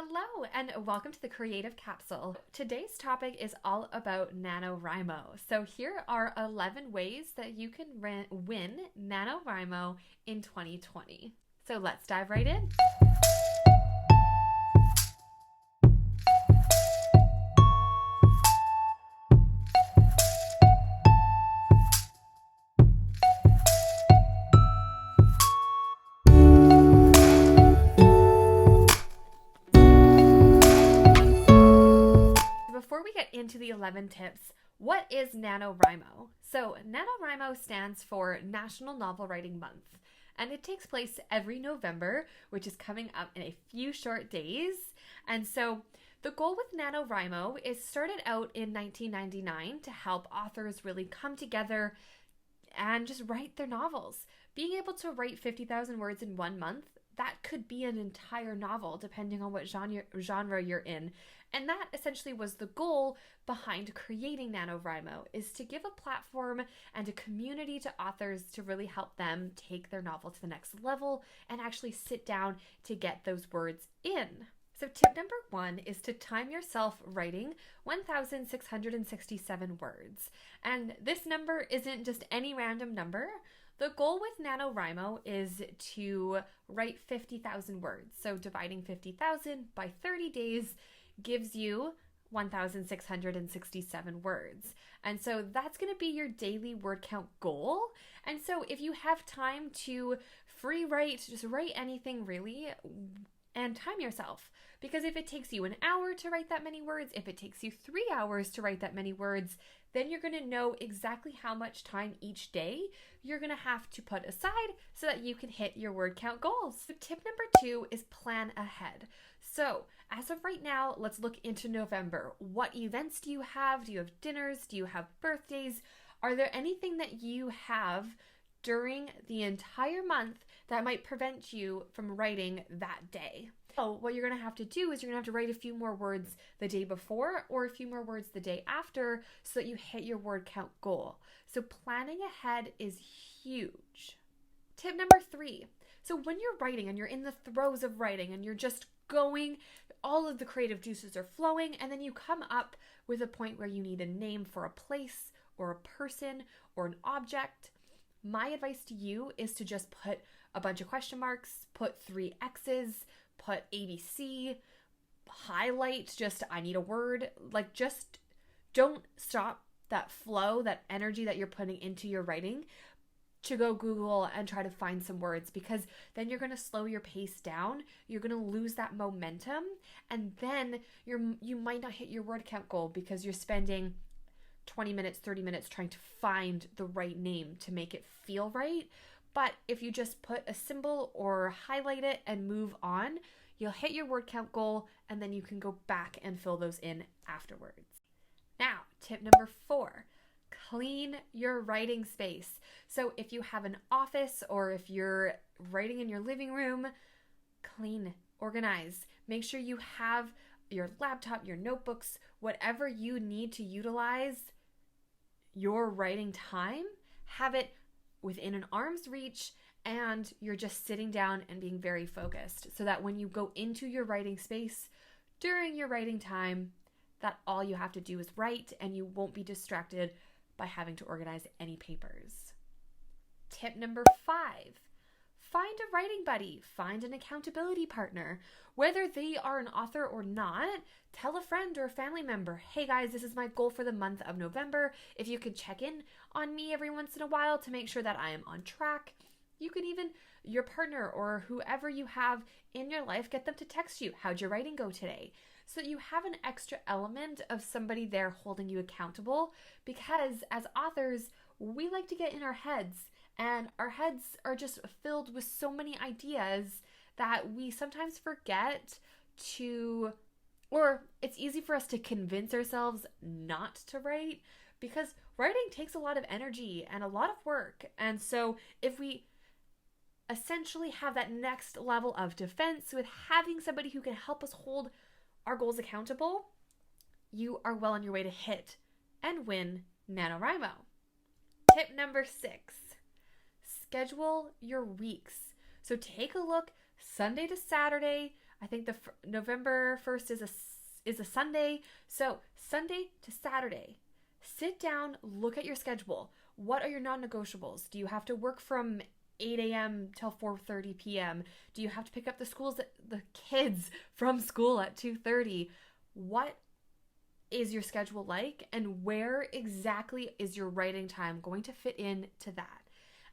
Hello and welcome to the Creative Capsule. Today's topic is all about NaNoWriMo. So here are 11 ways that you can win NaNoWriMo in 2020. So let's dive right in. Before we get into the 11 tips, what is NaNoWriMo? So NaNoWriMo stands for National Novel Writing Month, and it takes place every November, which is coming up in a few short days. And so the goal with NaNoWriMo is started out in 1999 to help authors really come together and just write their novels. Being able to write 50,000 words in 1 month, that could be an entire novel depending on what genre you're in. And that essentially was the goal behind creating NaNoWriMo, is to give a platform and a community to authors to really help them take their novel to the next level and actually sit down to get those words in. So tip number 1 is to time yourself writing 1,667 words. And this number isn't just any random number. The goal with NaNoWriMo is to write 50,000 words. So dividing 50,000 by 30 days gives you 1,667 words. And so that's going to be your daily word count goal. And so if you have time to free write, just write anything really, and time yourself. Because if it takes you an hour to write that many words, if it takes you 3 hours to write that many words, then you're going to know exactly how much time each day you're going to have to put aside so that you can hit your word count goals. So tip number 2 is plan ahead. So as of right now, let's look into November. What events do you have? Do you have dinners? Do you have birthdays? Are there anything that you have during the entire month that might prevent you from writing that day? So what you're going to have to do is you're going to have to write a few more words the day before or a few more words the day after so that you hit your word count goal. So planning ahead is huge. Tip number 3. So when you're writing and you're in the throes of writing and you're just going, all of the creative juices are flowing, and then you come up with a point where you need a name for a place or a person or an object, my advice to you is to just put a bunch of question marks, put 3 X's, put ABC, highlight, just I need a word. Like, just don't stop that flow, that energy that you're putting into your writing to go Google and try to find some words, because then you're going to slow your pace down. You're going to lose that momentum, and then you might not hit your word count goal because you're spending 20 minutes, 30 minutes trying to find the right name to make it feel right. But if you just put a symbol or highlight it and move on, you'll hit your word count goal, and then you can go back and fill those in afterwards. Now, tip number 4. Clean your writing space. So if you have an office or if you're writing in your living room, clean, organize. Make sure you have your laptop, your notebooks, whatever you need to utilize your writing time, have it within an arm's reach, and you're just sitting down and being very focused so that when you go into your writing space during your writing time, that all you have to do is write and you won't be distracted by having to organize any papers. Tip number 5, find a writing buddy, find an accountability partner. Whether they are an author or not, tell a friend or a family member, hey guys, this is my goal for the month of November. If you could check in on me every once in a while to make sure that I am on track. You could even, your partner or whoever you have in your life, get them to text you, how'd your writing go today? So that you have an extra element of somebody there holding you accountable, because as authors, we like to get in our heads, and our heads are just filled with so many ideas that we sometimes forget to, or it's easy for us to convince ourselves not to write, because writing takes a lot of energy and a lot of work. And so if we essentially have that next level of defense with having somebody who can help us hold our goals accountable, you are well on your way to hit and win NaNoWriMo. Tip number 6, schedule your weeks. So take a look Sunday to Saturday. I think November 1st is a Sunday. So Sunday to Saturday, sit down, look at your schedule. What are your non-negotiables? Do you have to work from 8 a.m. till 4:30 p.m.? Do you have to pick up the kids from school at 2:30? What is your schedule like, and where exactly is your writing time going to fit in to that?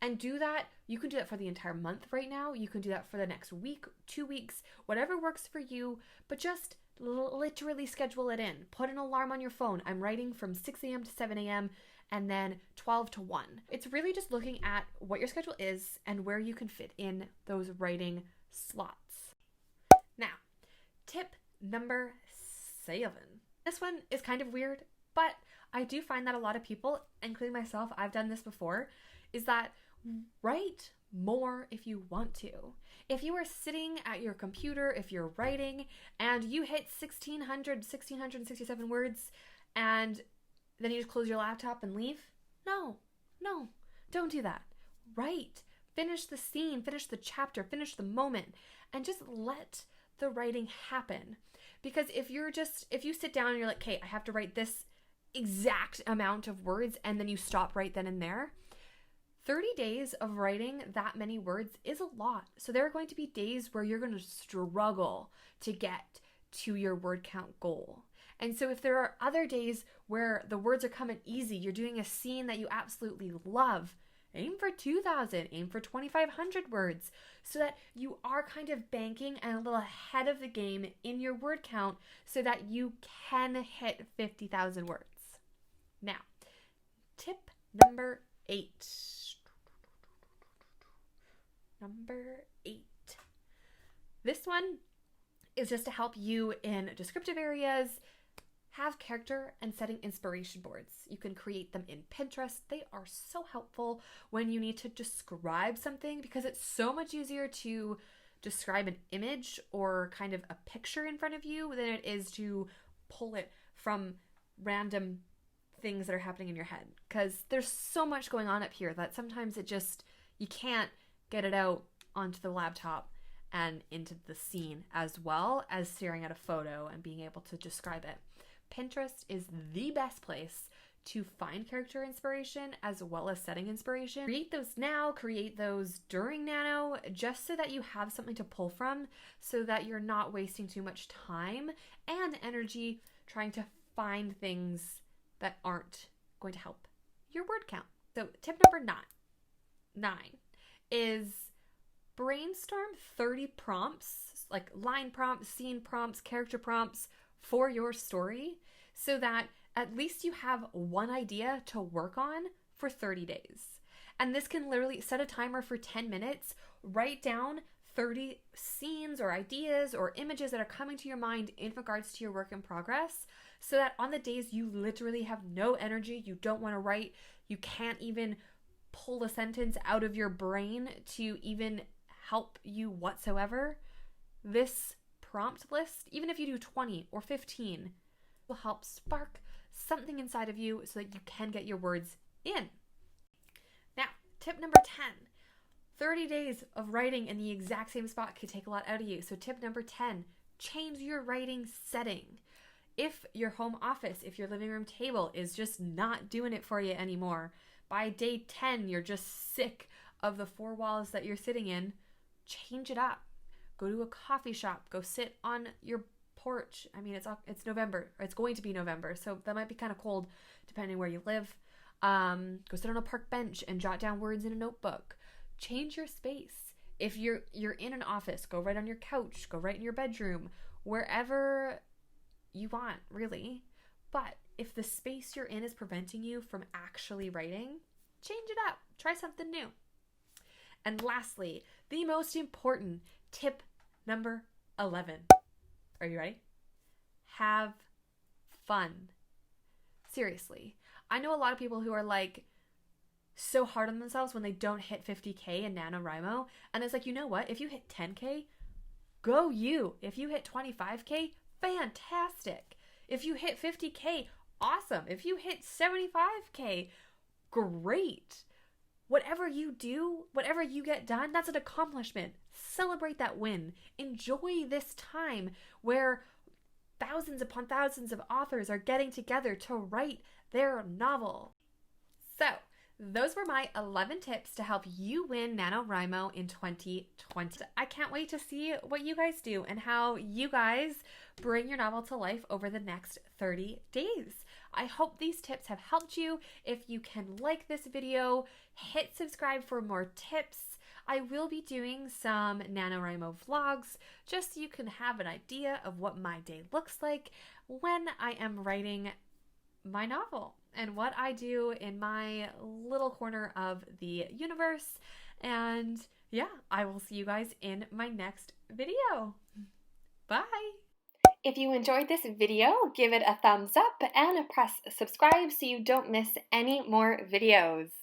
And do that. You can do that for the entire month right now. You can do that for the next week, 2 weeks, whatever works for you, but just literally schedule it in. Put an alarm on your phone. I'm writing from 6 a.m. to 7 a.m. and then 12 to 1. It's really just looking at what your schedule is and where you can fit in those writing slots. Now, tip number 7. This one is kind of weird, but I do find that a lot of people, including myself, I've done this before, is that write more if you want to. If you are sitting at your computer, if you're writing, and you hit 1,667 words, and then you just close your laptop and leave, no, don't do that. Write. Finish the scene, finish the chapter, finish the moment, and just let the writing happen. Because if you sit down and you're like, okay, I have to write this exact amount of words, and then you stop right then and there, 30 days of writing that many words is a lot. So there are going to be days where you're going to struggle to get to your word count goal. And so if there are other days where the words are coming easy, you're doing a scene that you absolutely love, aim for 2,000, aim for 2,500 words, so that you are kind of banking and a little ahead of the game in your word count so that you can hit 50,000 words. Now, tip number 8. Number 8. This one is just to help you in descriptive areas. Have character and setting inspiration boards. You can create them in Pinterest. They are so helpful when you need to describe something, because it's so much easier to describe an image or kind of a picture in front of you than it is to pull it from random things that are happening in your head. Because there's so much going on up here that sometimes you can't get it out onto the laptop and into the scene as well as staring at a photo and being able to describe it. Pinterest is the best place to find character inspiration as well as setting inspiration. Create those now, create those during Nano, just so that you have something to pull from, so that you're not wasting too much time and energy trying to find things that aren't going to help your word count. So tip number 9 is brainstorm 30 prompts, like line prompts, scene prompts, character prompts for your story, so that at least you have one idea to work on for 30 days. And this can literally set a timer for 10 minutes, write down 30 scenes or ideas or images that are coming to your mind in regards to your work in progress, so that on the days you literally have no energy, you don't want to write, you can't even pull a sentence out of your brain to even help you whatsoever, this prompt list, even if you do 20 or 15, will help spark something inside of you so that you can get your words in. Now, tip number 10. 30 days of writing in the exact same spot could take a lot out of you. So tip number 10, change your writing setting. If your home office, if your living room table is just not doing it for you anymore, by day 10, you're just sick of the 4 walls that you're sitting in, change it up. Go to a coffee shop, go sit on your porch. I mean, it's November, or it's going to be November, so that might be kind of cold depending where you live. Go sit on a park bench and jot down words in a notebook. Change your space. If you're in an office, go right on your couch, go right in your bedroom, wherever you want, really. But if the space you're in is preventing you from actually writing, change it up. Try something new. And lastly, the most important tip number 11. Are you ready? Have fun. Seriously. I know a lot of people who are like so hard on themselves when they don't hit 50K in NaNoWriMo. And it's like, you know what? If you hit 10K, go you. If you hit 25K, fantastic. If you hit 50K, awesome. If you hit 75K, great. whatever you do, whatever you get done, that's an accomplishment. Celebrate that win. Enjoy this time where thousands upon thousands of authors are getting together to write their novel. So, those were my 11 tips to help you win NaNoWriMo in 2020. I can't wait to see what you guys do and how you guys bring your novel to life over the next 30 days. I hope these tips have helped you. If you can like this video, hit subscribe for more tips. I will be doing some NaNoWriMo vlogs just so you can have an idea of what my day looks like when I am writing my novel and what I do in my little corner of the universe. And yeah, I will see you guys in my next video. Bye! If you enjoyed this video, give it a thumbs up and press subscribe so you don't miss any more videos.